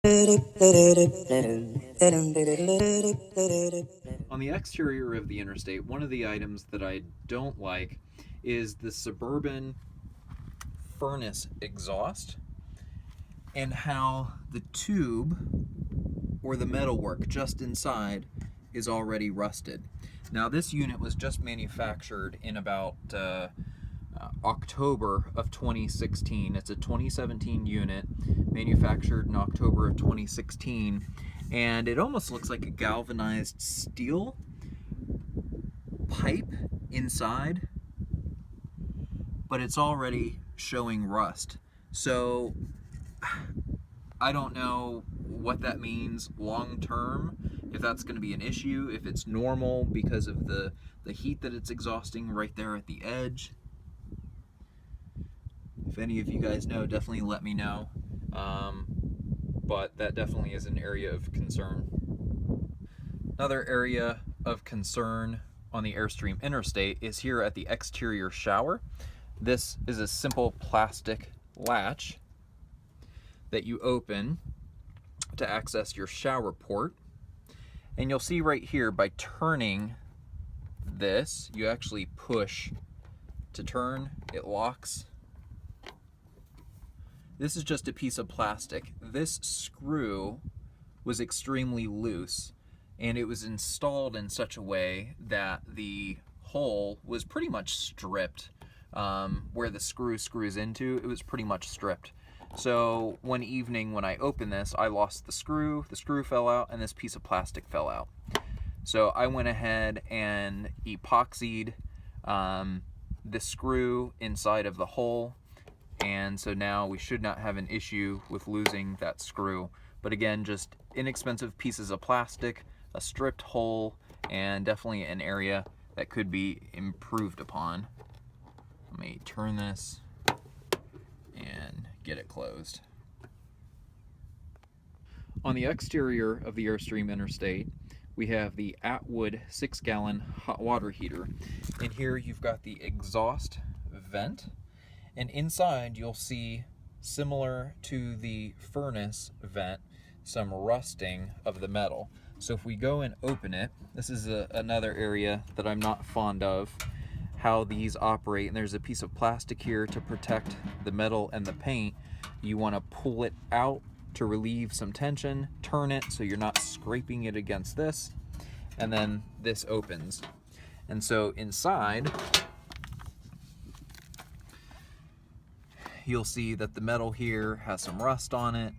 On the exterior of the Interstate, one of the items that I don't like is the Suburban furnace exhaust and how the tube or the metalwork just inside is already rusted. Now this unit was just manufactured in about October of 2016. It's a 2017 unit manufactured in October of 2016, and it almost looks like a galvanized steel pipe inside, but it's already showing rust. So I don't know what that means long term, if that's going to be an issue, if it's normal because of the heat that it's exhausting right there at the edge. If any of you guys know, definitely let me know. But that definitely is an area of concern. Another area of concern on the Airstream Interstate is here at the exterior shower. This is a simple plastic latch that you open to access your shower port. And you'll see right here, by turning this, you actually push to turn, it locks. This is just a piece of plastic. This screw was extremely loose, and it was installed in such a way that the hole was pretty much stripped. Where the screw screws into, it was pretty much stripped. So one evening when I opened this, I lost the screw fell out, and this piece of plastic fell out. So I went ahead and epoxied the screw inside of the hole, and so now we should not have an issue with losing that screw. But again, just inexpensive pieces of plastic, a stripped hole, and definitely an area that could be improved upon. Let me turn this and get it closed. On the exterior of the Airstream Interstate, we have the Atwood 6-gallon hot water heater. And here you've got the exhaust vent, and inside you'll see, similar to the furnace vent, some rusting of the metal. So if we go and open it, this is another area that I'm not fond of, how these operate. And there's a piece of plastic here to protect the metal and the paint. You want to pull it out to relieve some tension, turn it so you're not scraping it against this, and then this opens. And so inside, you'll see that the metal here has some rust on it.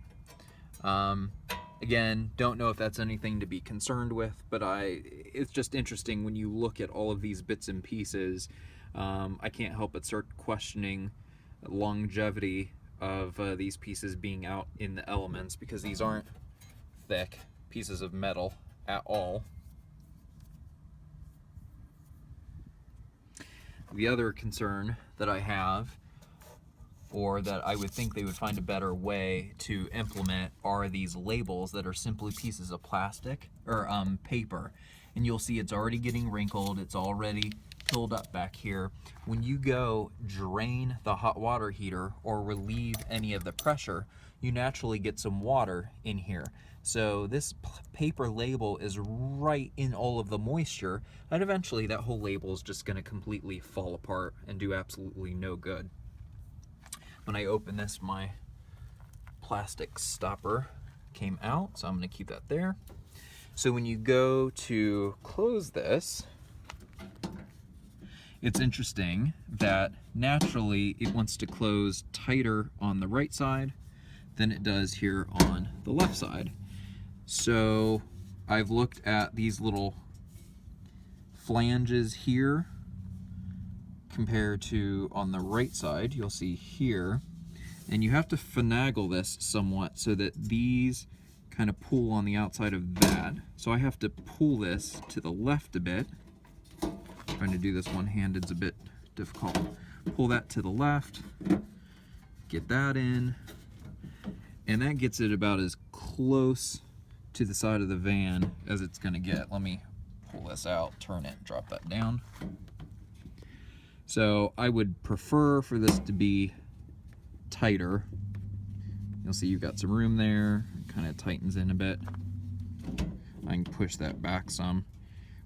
Again, don't know if that's anything to be concerned with, but it's just interesting when you look at all of these bits and pieces. I can't help but start questioning longevity of these pieces being out in the elements, because these aren't thick pieces of metal at all. The other concern that I have, or that I would think they would find a better way to implement, are these labels that are simply pieces of plastic or paper. And you'll see it's already getting wrinkled, it's already filled up back here. When you go drain the hot water heater or relieve any of the pressure, you naturally get some water in here. So this paper label is right in all of the moisture, and eventually that whole label is just going to completely fall apart and do absolutely no good. When I open this, my plastic stopper came out, so I'm going to keep that there. So when you go to close this, it's interesting that naturally it wants to close tighter on the right side than it does here on the left side. So I've looked at these little flanges here compared to on the right side. You'll see here, and you have to finagle this somewhat so that these kind of pull on the outside of that. So I have to pull this to the left a bit. Trying to do this one-handed is a bit difficult. Pull that to the left, get that in, and that gets it about as close to the side of the van as it's going to get. Let me pull this out, turn it, drop that down. So I would prefer for this to be tighter. You'll see you've got some room there, kind of tightens in a bit. I can push that back some,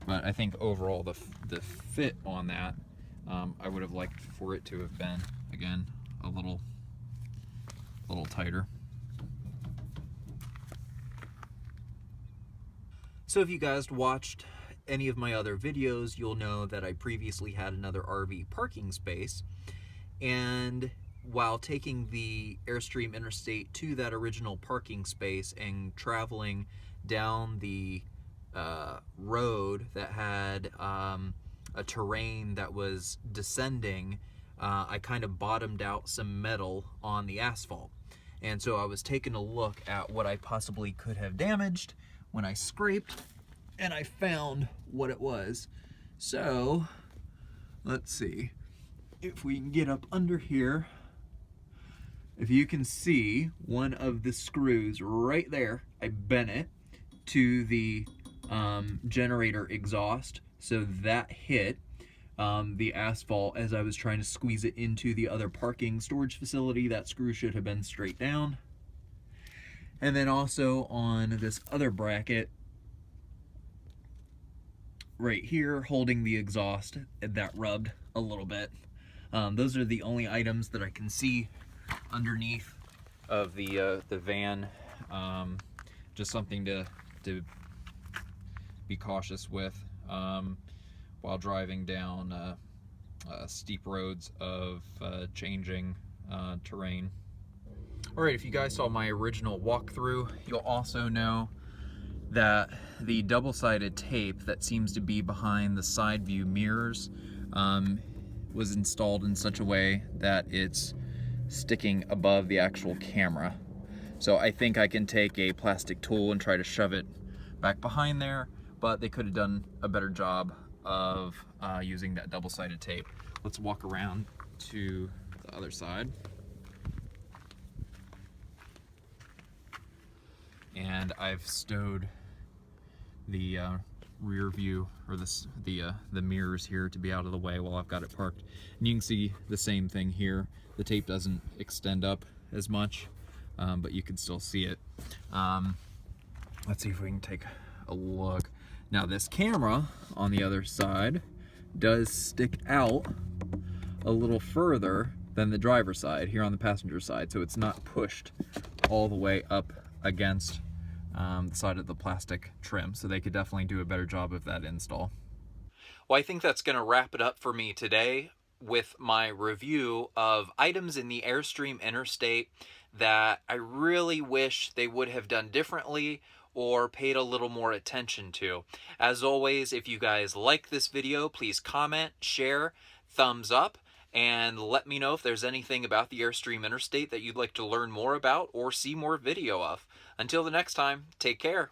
but I think overall the fit on that, I would have liked for it to have been, again, a little tighter. So if you guys watched any of my other videos, you'll know that I previously had another RV parking space, and while taking the Airstream Interstate to that original parking space and traveling down the road that had a terrain that was descending, I kind of bottomed out some metal on the asphalt. And so I was taking a look at what I possibly could have damaged when I scraped, and I found what it was. So let's see if we can get up under here. If you can see one of the screws right there, I bent it to the generator exhaust, so that hit the asphalt as I was trying to squeeze it into the other parking storage facility. That screw should have been straight down. And then also on this other bracket right here holding the exhaust, that rubbed a little bit. Those are the only items that I can see underneath of the van. Just something to be cautious with while driving down steep roads of changing terrain. Alright, if you guys saw my original walkthrough, you'll also know that the double-sided tape that seems to be behind the side view mirrors was installed in such a way that it's sticking above the actual camera. So I think I can take a plastic tool and try to shove it back behind there, but they could have done a better job of using that double-sided tape. Let's walk around to the other side. And I've stowed the rear view, or the mirrors here, to be out of the way while I've got it parked. And you can see the same thing here. The tape doesn't extend up as much, but you can still see it. Let's see if we can take a look. Now this camera on the other side does stick out a little further than the driver's side here on the passenger side, so it's not pushed all the way up against the side of the plastic trim, so they could definitely do a better job of that install. Well, I think that's going to wrap it up for me today with my review of items in the Airstream Interstate that I really wish they would have done differently or paid a little more attention to. As always, if you guys like this video, please comment, share, thumbs up, and let me know if there's anything about the Airstream Interstate that you'd like to learn more about or see more video of. Until the next time, take care.